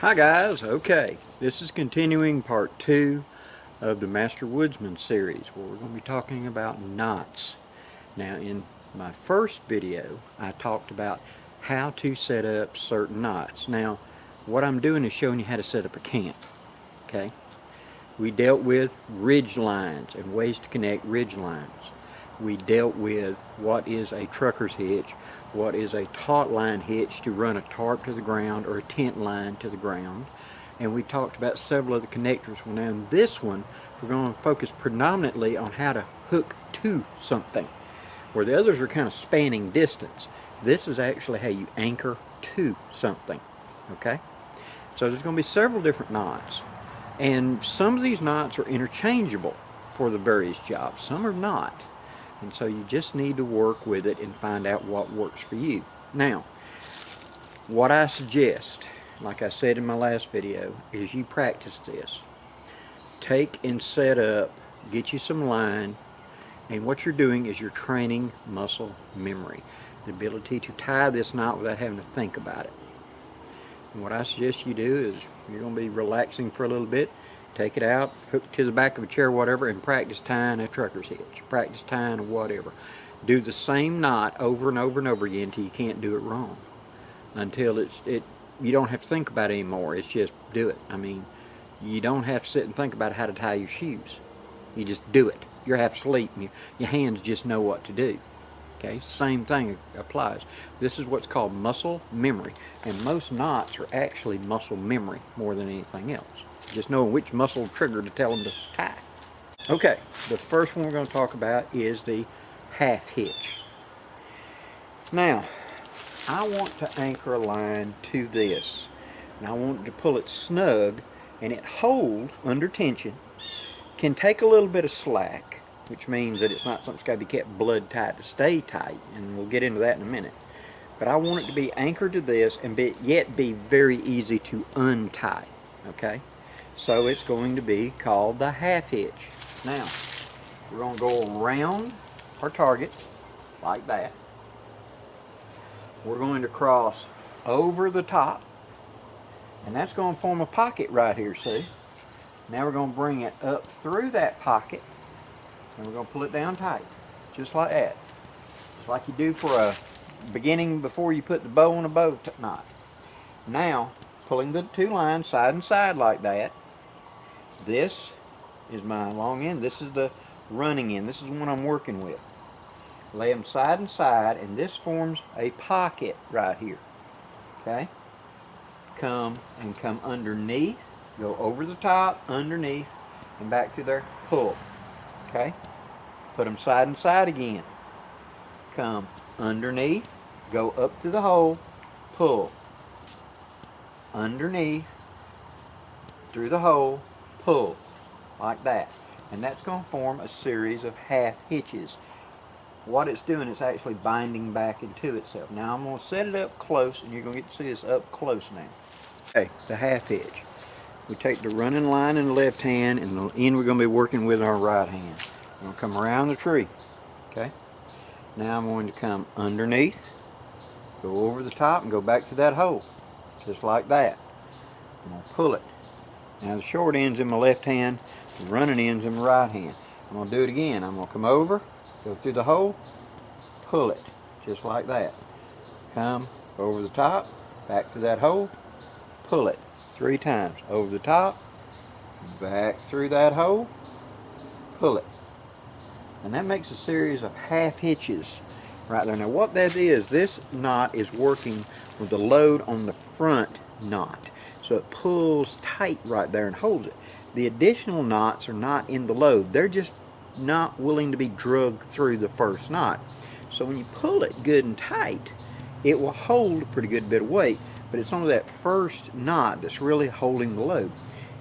Hi guys, okay, this is continuing part 2 of the Masterwoodsman series where we're going to be talking about knots. Now in my first video I talked about how to set up certain knots. Now what I'm doing is showing you how to set up a camp. Okay, we dealt with ridge lines and ways to connect ridge lines. We dealt with what is a trucker's hitch, what is a taut line hitch to run a tarp to the ground or a tent line to the ground, and we talked about several other connectors. Well, now in this one we're going to focus predominantly on how to hook to something, where the others are kind of spanning distance. This is actually how you anchor to something. Okay, so there's going to be several different knots, and some of these knots are interchangeable for the various jobs, some are not. And so you just need to work with it and find out what works for you. Now, what I suggest, like I said in my last video, is you practice this. Take and set up, get you some line, and what you're doing is you're training muscle memory. The ability to tie this knot without having to think about it. And what I suggest you do is, you're going to be relaxing for a little bit, take it out, hook it to the back of a chair, whatever, and practice tying a trucker's hitch. Practice tying a whatever. Do the same knot over and over and over again until you can't do it wrong. Until you don't have to think about it anymore. It's just do it. I mean, you don't have to sit and think about how to tie your shoes. You just do it. You're half asleep and your hands just know what to do. Okay, same thing applies. This is what's called muscle memory, and most knots are actually muscle memory more than anything else. Just knowing which muscle trigger to tell them to tie. Okay, the first one we're going to talk about is the half hitch. Now, I want to anchor a line to this, and I want to pull it snug, and it hold under tension. Can take a little bit of slack, which means that it's not something that's got to be kept blood tight to stay tight, and we'll get into that in a minute. But I want it to be anchored to this and yet be very easy to untie. Okay, so it's going to be called the half hitch. Now we're going to go around our target like that. We're going to cross over the top, and that's going to form a pocket right here, see? Now we're going to bring it up through that pocket, and we're going to pull it down tight, just like that. Just like you do for a beginning before you put the bow on a bow knot. Now, pulling the two lines side and side like that. This is my long end. This is the running end. This is the one I'm working with. Lay them side and side, and this forms a pocket right here. Okay? Come underneath, go over the top, underneath, and back through there, pull. Okay? Put them side and side again. Come underneath, go up through the hole, pull. Underneath, through the hole, pull. Like that. And that's going to form a series of half hitches. What it's doing is actually binding back into itself. Now I'm going to set it up close, and you're going to get to see this up close now. Okay, the half hitch. We take the running line in the left hand, and the end we're going to be working with our right hand. We're going to come around the tree. Okay? Now I'm going to come underneath, go over the top, and go back to that hole. Just like that. I'm going to pull it. Now the short end's in my left hand, the running end's in my right hand. I'm going to do it again. I'm going to come over, go through the hole, pull it. Just like that. Come over the top, back to that hole, pull it. 3 times. Over the top, back through that hole, pull it. And that makes a series of half hitches right there. Now what that is, this knot is working with the load on the front knot. So it pulls tight right there and holds it. The additional knots are not in the load. They're just not willing to be drugged through the first knot. So when you pull it good and tight, it will hold a pretty good bit of weight, but it's only that first knot that's really holding the load.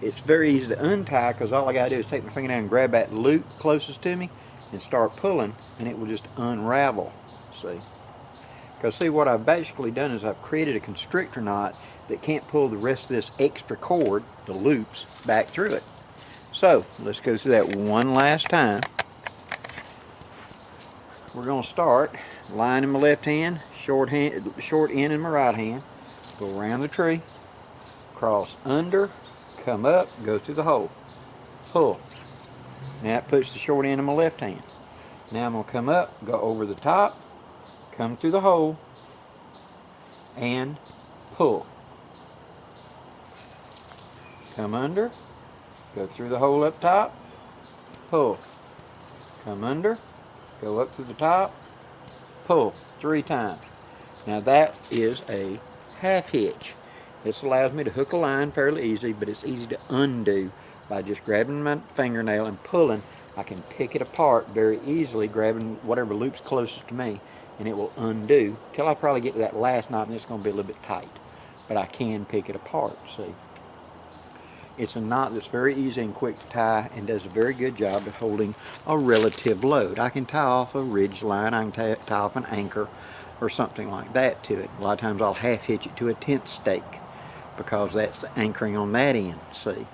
It's very easy to untie because all I got to do is take my finger down and grab that loop closest to me and start pulling, and it will just unravel. See? Because see, what I've basically done is I've created a constrictor knot that can't pull the rest of this extra cord, the loops, back through it. So let's go through that one last time. We're going to start line in my left hand, short end in my right hand, go around the tree, cross under, come up, go through the hole, pull. Now that puts the short end of my left hand. Now I'm going to come up, go over the top, come through the hole, and pull. Come under, go through the hole up top, pull. Come under, go up through the top, pull 3 times. Now that is a half hitch. This allows me to hook a line fairly easily, but it's easy to undo by just grabbing my fingernail and pulling. I can pick it apart very easily, grabbing whatever loop's closest to me, and it will undo till I probably get to that last knot, and it's going to be a little bit tight. But I can pick it apart, see. It's a knot that's very easy and quick to tie and does a very good job of holding a relative load. I can tie off a ridge line, I can tie off an anchor or something like that to it. A lot of times I'll half hitch it to a tent stake because that's the anchoring on that end, see.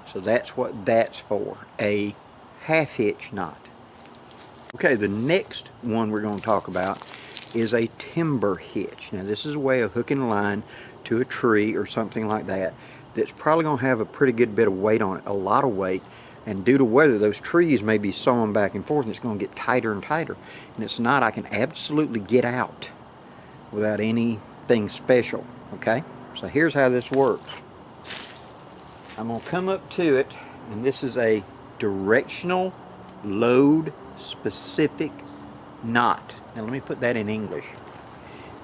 So that's what that's for, a half hitch knot. Okay, the next one we're going to talk about is a timber hitch. Now this is a way of hooking a line to a tree or something like that that's probably going to have a pretty good bit of weight on it, a lot of weight, and due to weather those trees may be sawing back and forth and it's going to get tighter and tighter, and it's not, I can absolutely get out without anything special. Okay, so here's how this works. I'm going to come up to it, and this is a directional load specific knot. Now let me put that in English.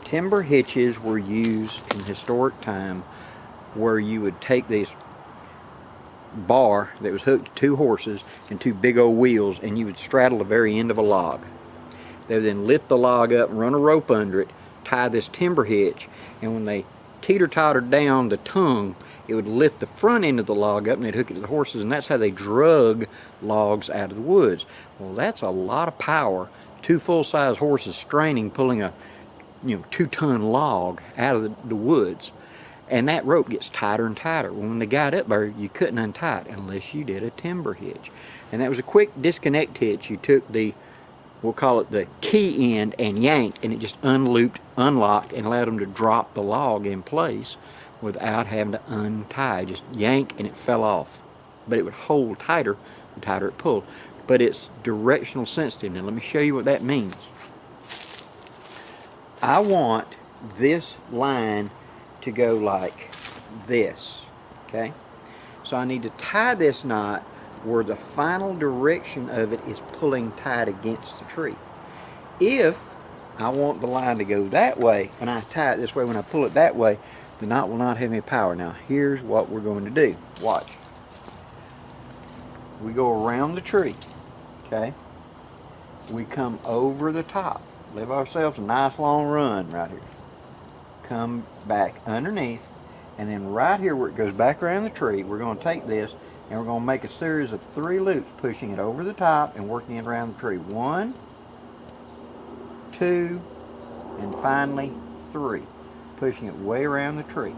Timber hitches were used in historic time where you would take this bar that was hooked to 2 horses and 2 big old wheels, and you would straddle the very end of a log. They would then lift the log up and run a rope under it, tie this timber hitch, and when they teeter-tottered down the tongue, it would lift the front end of the log up and they'd hook it to the horses, and that's how they drug logs out of the woods. Well, that's a lot of power. 2 full-size horses straining, pulling a 2-ton log out of the woods. And that rope gets tighter and tighter. When they got up there, you couldn't untie it unless you did a timber hitch. And that was a quick disconnect hitch. You took the, we'll call it the key end, and yanked, and it just unlooped, unlocked, and allowed them to drop the log in place without having to untie. Just yank and it fell off. But it would hold tighter the tighter it pulled. But it's directional sensitive. Now let me show you what that means. I want this line to go like this, okay? So I need to tie this knot where the final direction of it is pulling tight against the tree. If I want the line to go that way and I tie it this way, when I pull it that way, the knot will not have any power. Now here's what we're going to do. Watch. We go around the tree, okay? We come over the top. Live ourselves a nice long run right here. Come back underneath, and then right here where it goes back around the tree, we're going to take this and we're going to make a series of 3 loops, pushing it over the top and working it around the tree. 1, 2, and finally 3. Pushing it way around the tree.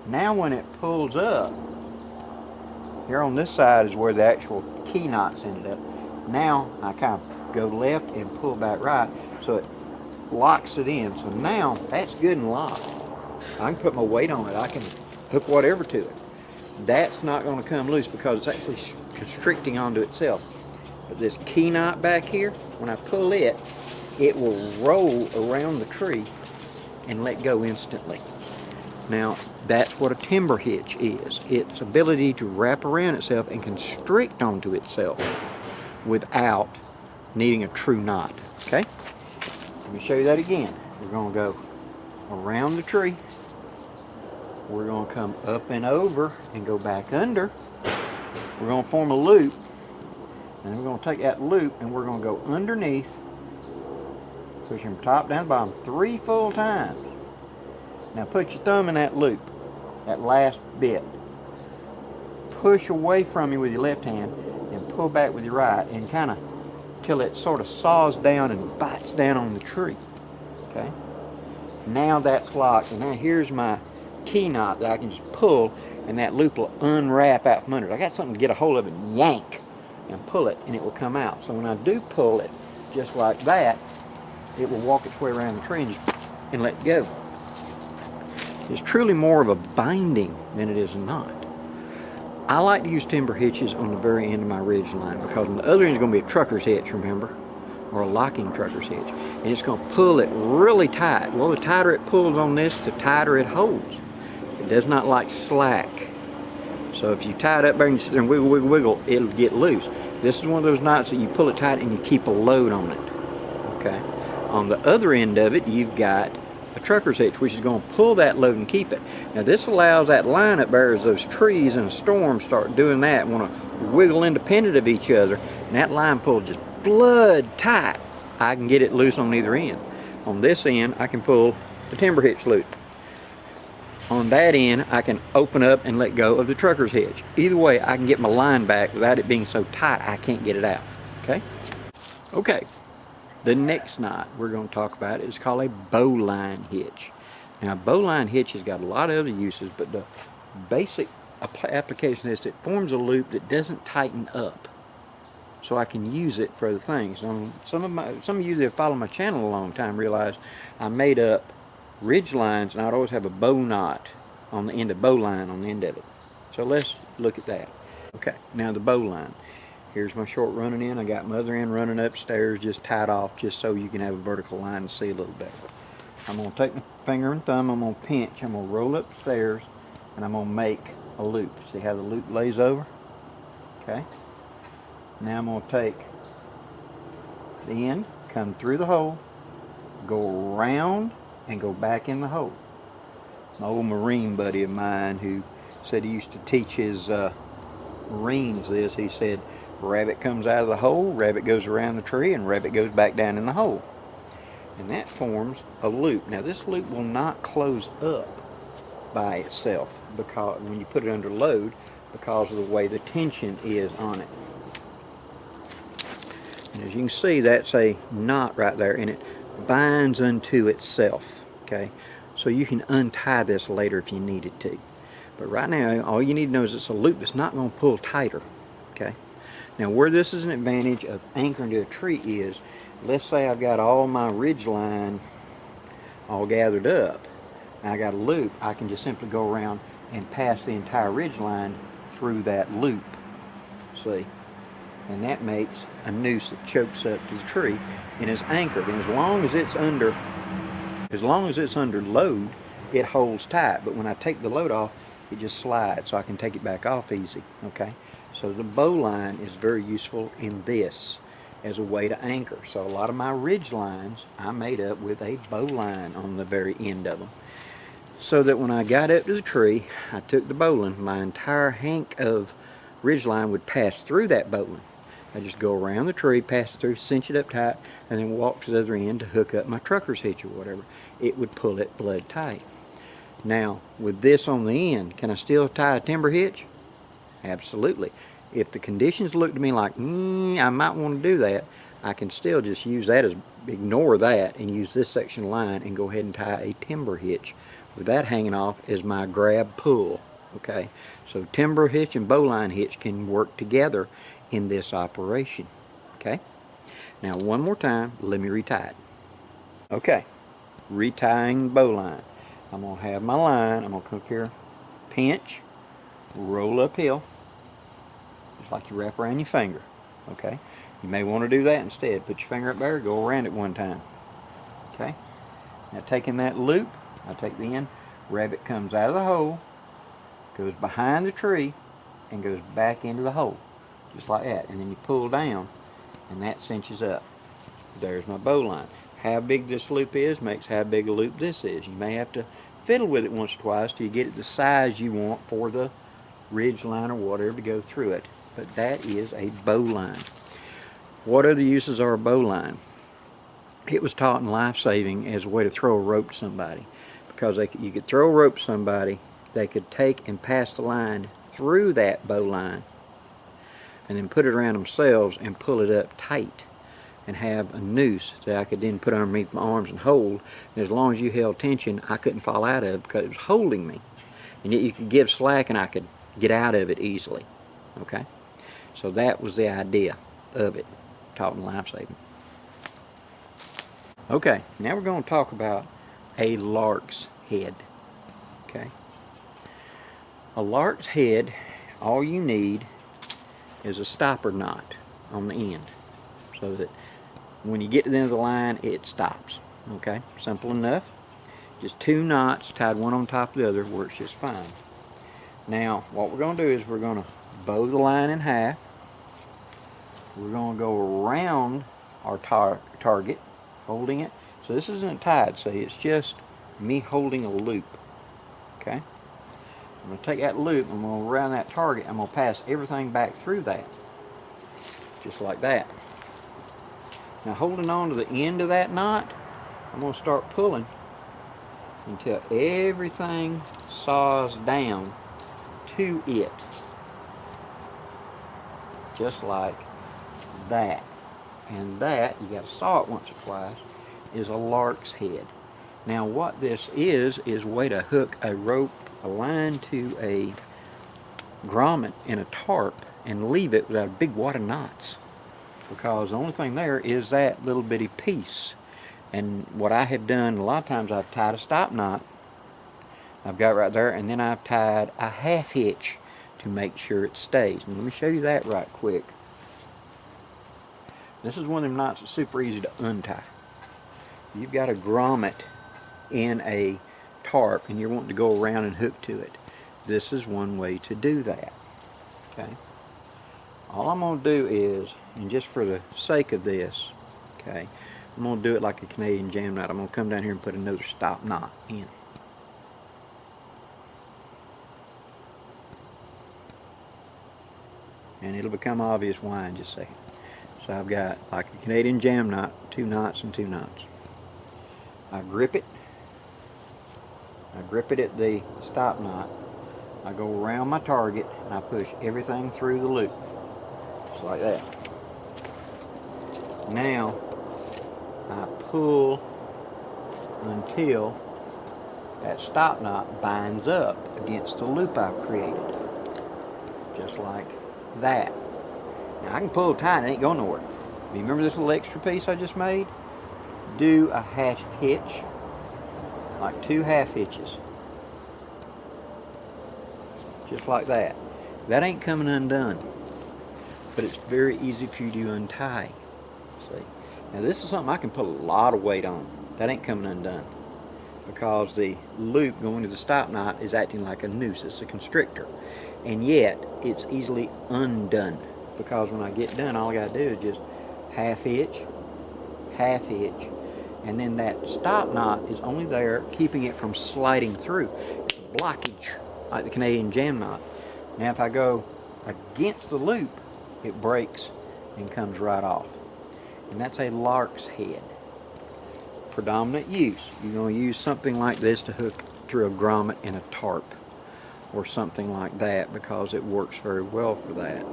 Now when it pulls up, here on this side is where the actual key knots ended up. Now I kind of go left and pull back right, so it locks it in. So now that's good and locked. I can put my weight on it. I can hook whatever to it. That's not going to come loose because it's actually constricting onto itself. But this key knot back here, when I pull it, it will roll around the tree and let go instantly. Now that's what a timber hitch is. Its ability to wrap around itself and constrict onto itself without needing a true knot. Okay? Let me show you that again. We're going to go around the tree. We're going to come up and over and go back under. We're going to form a loop. And we're going to take that loop and we're going to go underneath, pushing from top down to bottom 3 full times. Now put your thumb in that loop, that last bit. Push away from you with your left hand and pull back with your right, and kind of till it sort of saws down and bites down on the tree. Okay? Now that's locked, and now here's my key knot that I can just pull, and that loop will unwrap out from under it. I got something to get a hold of it and yank and pull it, and it will come out. So when I do pull it just like that, it will walk its way around the tree and let go. is truly more of a binding than it is a knot. I like to use timber hitches on the very end of my ridge line because on the other end is going to be a trucker's hitch, remember? Or a locking trucker's hitch. And it's going to pull it really tight. Well, the tighter it pulls on this, the tighter it holds. It does not like slack. So if you tie it up there and you sit there and wiggle, wiggle, wiggle, it'll get loose. This is one of those knots that you pull it tight and you keep a load on it. Okay. On the other end of it, you've got a trucker's hitch, which is going to pull that load and keep it. Now this allows that line up there as those trees in a storm start doing that, want to wiggle independent of each other, and that line pull just blood tight. I can get it loose on either end. On this end, I can pull the timber hitch loose. On that end, I can open up and let go of the trucker's hitch. Either way, I can get my line back without it being so tight I can't get it out. Okay? Okay. The next knot we're going to talk about is called a bowline hitch. Now, a bowline hitch has got a lot of other uses, but the basic application is it forms a loop that doesn't tighten up, so I can use it for other things. Some of you that have followed my channel a long time realize I made up ridge lines, and I'd always have a bow knot on the end of bowline on the end of it. So let's look at that. Okay, now the bowline. Here's my short running end. I got my other end running upstairs, just tied off, just so you can have a vertical line to see a little better. I'm going to take my finger and thumb, I'm going to pinch, I'm going to roll upstairs, and I'm going to make a loop. See how the loop lays over? Okay. Now I'm going to take the end, come through the hole, go around, and go back in the hole. My old Marine buddy of mine who said he used to teach his Marines this, he said, rabbit comes out of the hole, rabbit goes around the tree, and rabbit goes back down in the hole. And that forms a loop. Now this loop will not close up by itself because when you put it under load, because of the way the tension is on it. And as you can see, that's a knot right there, and it binds unto itself. Okay, so you can untie this later if you needed to. But right now, all you need to know is it's a loop that's not going to pull tighter. Okay. Now where this is an advantage of anchoring to a tree is, let's say I've got all my ridge line all gathered up. Now I got a loop, I can just simply go around and pass the entire ridge line through that loop. See? And that makes a noose that chokes up to the tree and is anchored. And as long as it's under load, it holds tight. But when I take the load off, it just slides, so I can take it back off easy. Okay? So the bowline is very useful in this as a way to anchor. So a lot of my ridge lines I made up with a bowline on the very end of them. So that when I got up to the tree, I took the bowline, my entire hank of ridge line would pass through that bowline. I just go around the tree, pass it through, cinch it up tight, and then walk to the other end to hook up my trucker's hitch or whatever. It would pull it blood tight. Now, with this on the end, can I still tie a timber hitch? Absolutely. If the conditions look to me like, I might want to do that, I can still just use that as, ignore that, and use this section of line and go ahead and tie a timber hitch with that hanging off as my grab pull. Okay, so timber hitch and bowline hitch can work together in this operation. Okay, now one more time, let me retie it. Okay, retying the bowline. I'm going to have my line, I'm going to come up here, pinch, roll uphill, just like you wrap around your finger. Okay, you may want to do that instead. Put your finger up there, go around it one time. Okay, now taking that loop, I take the end, rabbit comes out of the hole, goes behind the tree, and goes back into the hole, just like that. And then you pull down, and that cinches up. There's my bowline. How big this loop is makes how big a loop this is. You may have to fiddle with it once or twice till you get it the size you want for the ridge line or whatever to go through it. But that is a bowline. What other uses are a bowline? It was taught in life saving as a way to throw a rope to somebody. Because you could throw a rope to somebody, they could take and pass the line through that bowline and then put it around themselves and pull it up tight and have a noose that I could then put underneath my arms and hold. And as long as you held tension, I couldn't fall out of it because it was holding me. And yet you could give slack and I could get out of it easily. Okay? So that was the idea of it, taught in life saving. Okay, now we're going to talk about a lark's head. Okay. A lark's head, all you need is a stopper knot on the end, so that when you get to the end of the line, it stops. Okay, simple enough. Just 2 knots tied one on top of the other works just fine. Now, what we're going to do is we're going to bow the line in half. We're going to go around our target, holding it. So this isn't tied, see, it's just me holding a loop. Okay? I'm going to take that loop, I'm going to around that target, I'm going to pass everything back through that. Just like that. Now, holding on to the end of that knot, I'm going to start pulling until everything saws down to it. Just like that. And that, you got to saw it once or twice, is a lark's head. Now what this is a way to hook a rope, a line to a grommet in a tarp and leave it without a big wad of knots. Because the only thing there is that little bitty piece. And what I have done, a lot of times I've tied a stop knot. I've got right there, and then I've tied a half hitch to make sure it stays. And let me show you that right quick. This is one of them knots that's super easy to untie. You've got a grommet in a tarp and you're wanting to go around and hook to it. This is one way to do that. Okay. All I'm going to do is, and just for the sake of this, okay, I'm going to do it like a Canadian jam knot. I'm going to come down here and put another stop knot in. And it'll become obvious why in just a second. So I've got, like a Canadian jam knot, 2 knots and 2 knots. I grip it. I grip it at the stop knot. I go around my target and I push everything through the loop. Just like that. Now I pull until that stop knot binds up against the loop I've created. Just like that. Now I can pull tight, it ain't going nowhere. You remember this little extra piece I just made? Do a half hitch, like 2 half hitches. Just like that. That ain't coming undone. But it's very easy for you to untie. See? Now this is something I can put a lot of weight on. That ain't coming undone. Because the loop going to the stop knot is acting like a noose. It's a constrictor. And yet, it's easily undone. Because when I get done, all I got to do is just half hitch, and then that stop knot is only there keeping it from sliding through. It's a blockage, like the Canadian jam knot. Now if I go against the loop, it breaks and comes right off. And that's a lark's head. Predominant use. You're going to use something like this to hook through a grommet in a tarp or something like that, because it works very well for that.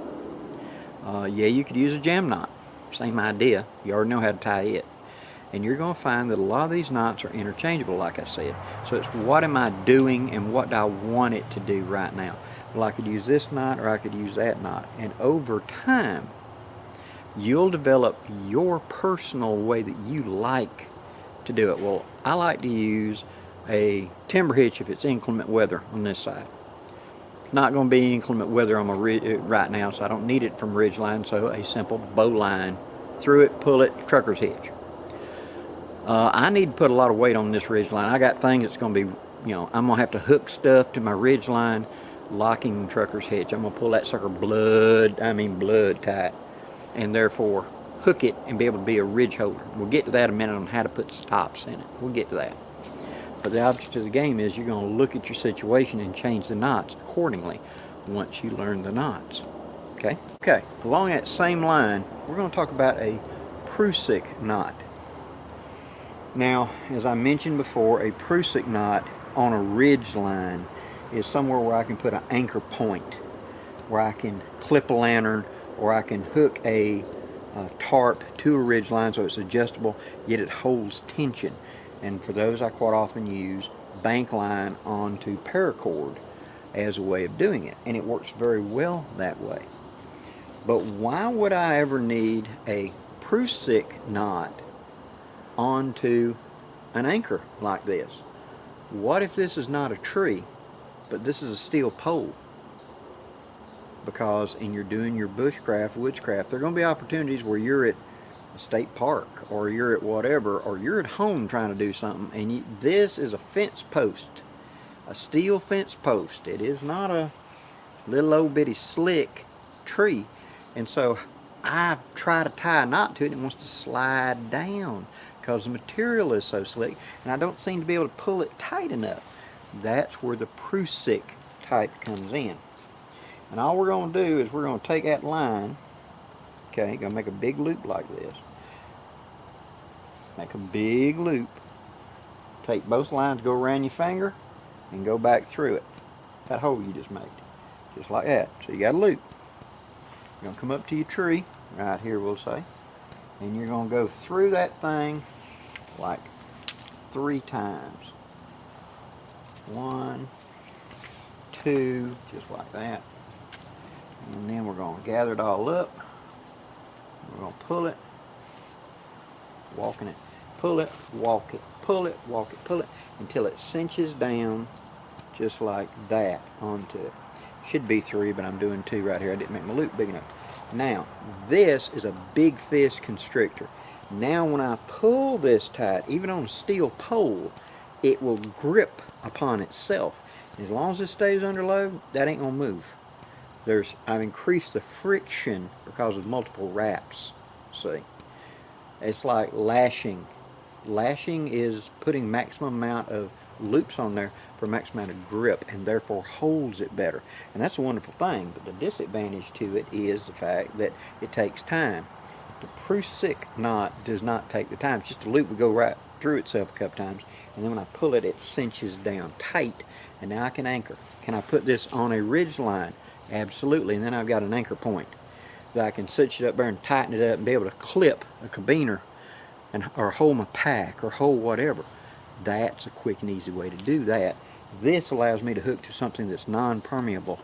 Yeah, you could use a jam knot. Same idea. You already know how to tie it. And you're going to find that a lot of these knots are interchangeable, like I said. So it's what am I doing and what do I want it to do right now. Well, I could use this knot or I could use that knot. And over time, you'll develop your personal way that you like to do it. Well, I like to use a timber hitch if it's inclement weather on this side. It's not going to be inclement weather on my right now, so I don't need it from ridgeline, so a simple bowline. Through it, pull it, trucker's hitch. I need to put a lot of weight on this ridgeline. I got things that's going to be, I'm going to have to hook stuff to my ridgeline, locking trucker's hitch. I'm going to pull that sucker blood tight, and therefore hook it and be able to be a ridge holder. We'll get to that in a minute on how to put stops in it. We'll get to that. But the object of the game is you're going to look at your situation and change the knots accordingly once you learn the knots. Okay? Okay, along that same line, we're going to talk about a Prusik knot. Now, as I mentioned before, a Prusik knot on a ridge line is somewhere where I can put an anchor point, where I can clip a lantern, or I can hook a tarp to a ridge line so it's adjustable, yet it holds tension. And for those, I quite often use bank line onto paracord as a way of doing it. And it works very well that way. But why would I ever need a Prusik knot onto an anchor like this? What if this is not a tree, but this is a steel pole? Because and you're doing your bushcraft, woodscraft, there are going to be opportunities where you're at a state park, or you're at whatever, or you're at home trying to do something, and this is a fence post, a steel fence post. It is not a little old bitty slick tree, and so I try to tie a knot to it, and it wants to slide down because the material is so slick, and I don't seem to be able to pull it tight enough. That's where the Prusik type comes in. And all we're going to do is we're going to take that line, okay, going to make a big loop like this. Make a big loop. Take both lines, go around your finger, and go back through it. That hole you just made. Just like that. So you got a loop. You're going to come up to your tree, right here we'll say, and you're going to go through that thing like 3 times. 1, 2, just like that. And then we're going to gather it all up. We're going to pull it, walking it, pull it, walk it, pull it, walk it, pull it, until it cinches down just like that onto it. Should be 3, but I'm doing 2 right here. I didn't make my loop big enough. Now, this is a big fist constrictor. Now when I pull this tight, even on a steel pole, it will grip upon itself. And as long as it stays under load, that ain't gonna move. I've increased the friction because of multiple wraps. See, it's like lashing. Lashing is putting maximum amount of loops on there for maximum amount of grip, and therefore holds it better. And that's a wonderful thing, but the disadvantage to it is the fact that it takes time. The Prusik knot does not take the time. It's just a loop will go right through itself a couple times, and then when I pull it, it cinches down tight, and now I can anchor. Can I put this on a ridge line? Absolutely, and then I've got an anchor point that I can cinch it up there and tighten it up and be able to clip a carabiner or hold my pack or hold whatever. That's a quick and easy way to do that. This allows me to hook to something that's non-permeable,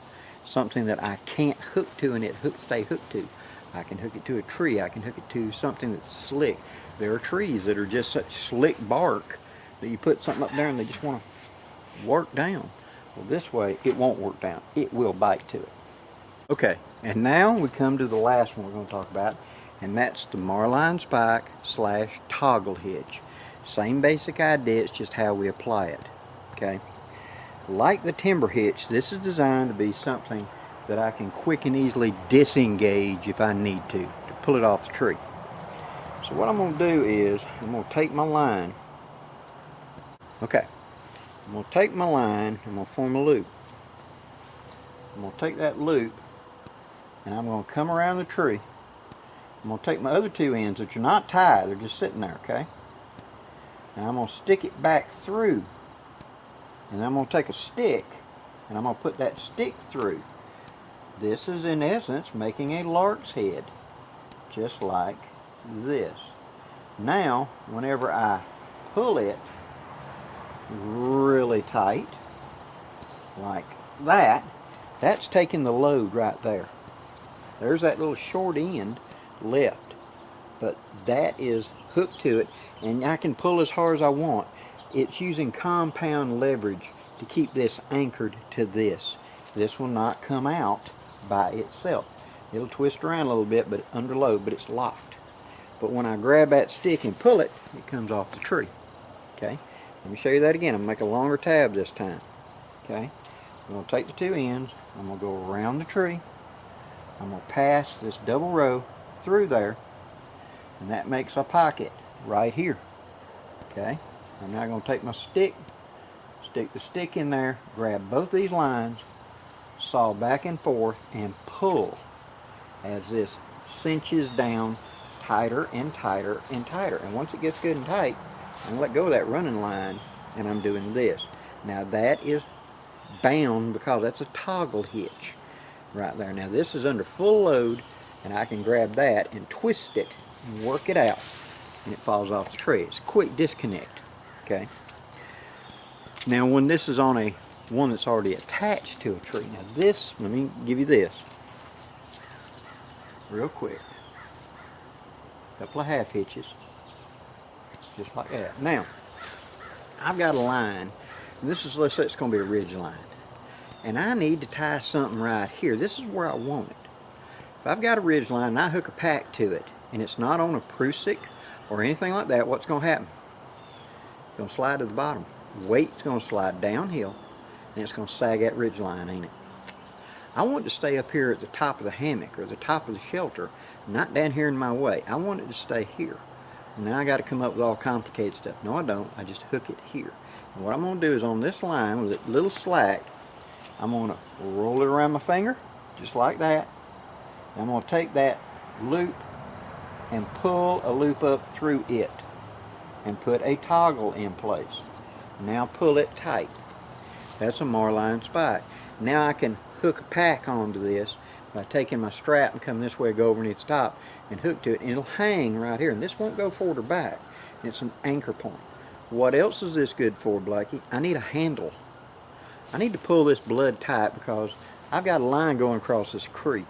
something that I can't hook to and it stay hooked to. I can hook it to a tree, I can hook it to something that's slick. There are trees that are just such slick bark that you put something up there and they just want to work down. Well, this way it won't work down, it will bite to it. Okay, and now we come to the last one we're going to talk about, and that's the Marlin spike / toggle hitch. Same basic idea, it's just how we apply it. Okay, like the timber hitch, this is designed to be something that I can quick and easily disengage if I need to pull it off the tree. So what I'm going to do is I'm going to take my line. Okay, I'm going to take my line, I'm going to form a loop. I'm going to take that loop and I'm going to come around the tree. I'm going to take my other 2 ends, which are not tied, they're just sitting there, okay? And I'm going to stick it back through. And I'm going to take a stick and I'm going to put that stick through. This is in essence making a lark's head, just like this. Now, whenever I pull it really tight, like that, that's taking the load right there. There's that little short end left, but that is hooked to it, and I can pull as hard as I want. It's using compound leverage to keep this anchored to this. This will not come out by itself. It'll twist around a little bit, but under load, but it's locked. But when I grab that stick and pull it, it comes off the tree. Okay, let me show you that again. I'm going to make a longer tab this time. Okay, I'm going to take the 2 ends, I'm going to go around the tree, I'm going to pass this double row through there, and that makes a pocket right here. Okay, I'm now going to take my stick, stick the stick in there, grab both these lines, saw back and forth, and pull as this cinches down tighter and tighter and tighter. And once it gets good and tight, I'm going to let go of that running line, and I'm doing this. Now that is bound because that's a toggle hitch right there. Now this is under full load, and I can grab that and twist it and work it out, and it falls off the tree. It's a quick disconnect. Okay. Now when this is on a one that's already attached to a tree, now this, let me give you this real quick. A couple of half hitches, just like that. Now I've got a line And this is, let's say it's going to be a ridge line. And I need to tie something right here. This is where I want it. If I've got a ridge line and I hook a pack to it, and it's not on a Prusik or anything like that, what's going to happen? It's going to slide to the bottom. Weight's going to slide downhill, and it's going to sag that ridge line, ain't it? I want it to stay up here at the top of the hammock or the top of the shelter, not down here in my way. I want it to stay here. Now I got to come up with all complicated stuff. No, I don't. I just hook it here. And what I'm going to do is on this line with a little slack, I'm going to roll it around my finger, just like that. And I'm going to take that loop and pull a loop up through it and put a toggle in place. Now pull it tight. That's a Marlin spike. Now I can hook a pack onto this by taking my strap and coming this way, go over underneath the top and hook to it, and it'll hang right here, and this won't go forward or back. It's an anchor point. What else is this good for, Blakey? I need a handle. I need to pull this blood tight because I've got a line going across this creek,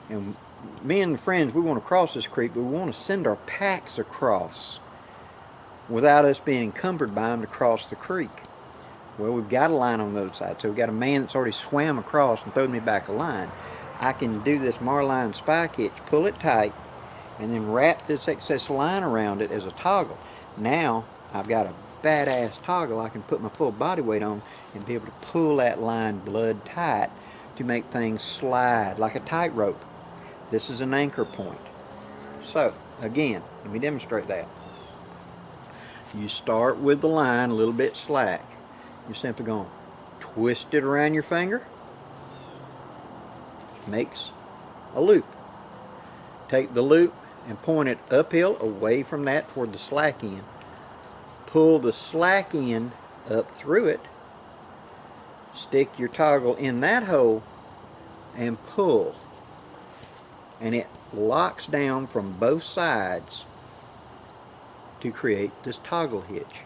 and me and the friends, we want to cross this creek, but we want to send our packs across without us being encumbered by them to cross the creek. Well, we've got a line on the other side, so we've got a man that's already swam across and thrown me back a line. I can do this Marlin spike hitch, pull it tight, and then wrap this excess line around it as a toggle. Now I've got a badass toggle I can put my full body weight on and be able to pull that line blood tight to make things slide like a tightrope. This is an anchor point. So again, let me demonstrate that. You start with the line a little bit slack. You're simply going to twist it around your finger. Makes a loop. Take the loop and point it uphill away from that toward the slack end. Pull the slack end up through it. Stick your toggle in that hole and pull. And it locks down from both sides to create this toggle hitch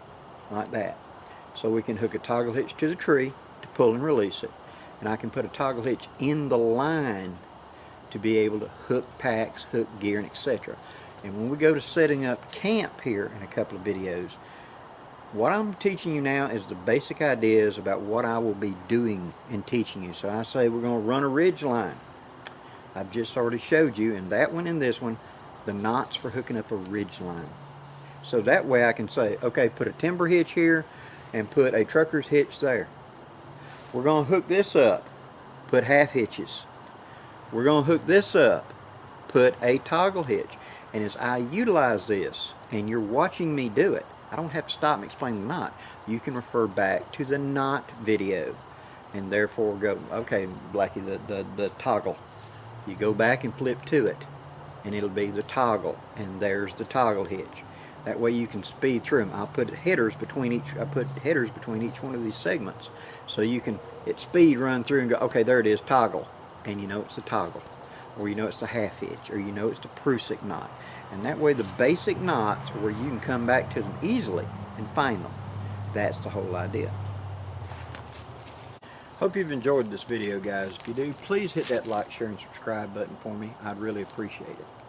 like that. So we can hook a toggle hitch to the tree to pull and release it. And I can put a toggle hitch in the line to be able to hook packs, hook gear, and etc. And when we go to setting up camp here in a couple of videos, what I'm teaching you now is the basic ideas about what I will be doing and teaching you. So I say we're going to run a ridge line. I've just already showed you in that one and this one the knots for hooking up a ridge line. So that way I can say, okay, put a timber hitch here and put a trucker's hitch there. We're going to hook this up, put half hitches. We're going to hook this up, put a toggle hitch. And as I utilize this, and you're watching me do it, I don't have to stop and explain the knot. You can refer back to the knot video, and therefore go, okay, Blackie, the toggle. You go back and flip to it, and it'll be the toggle, and there's the toggle hitch. That way you can speed through them. I put headers between each one of these segments, so you can at speed run through and go, okay, there it is, toggle, and you know it's the toggle, or you know it's the half hitch, or you know it's the Prusik knot. And that way the basic knots where you can come back to them easily and find them. That's the whole idea. Hope you've enjoyed this video, guys. If you do, please hit that like, share, and subscribe button for me. I'd really appreciate it.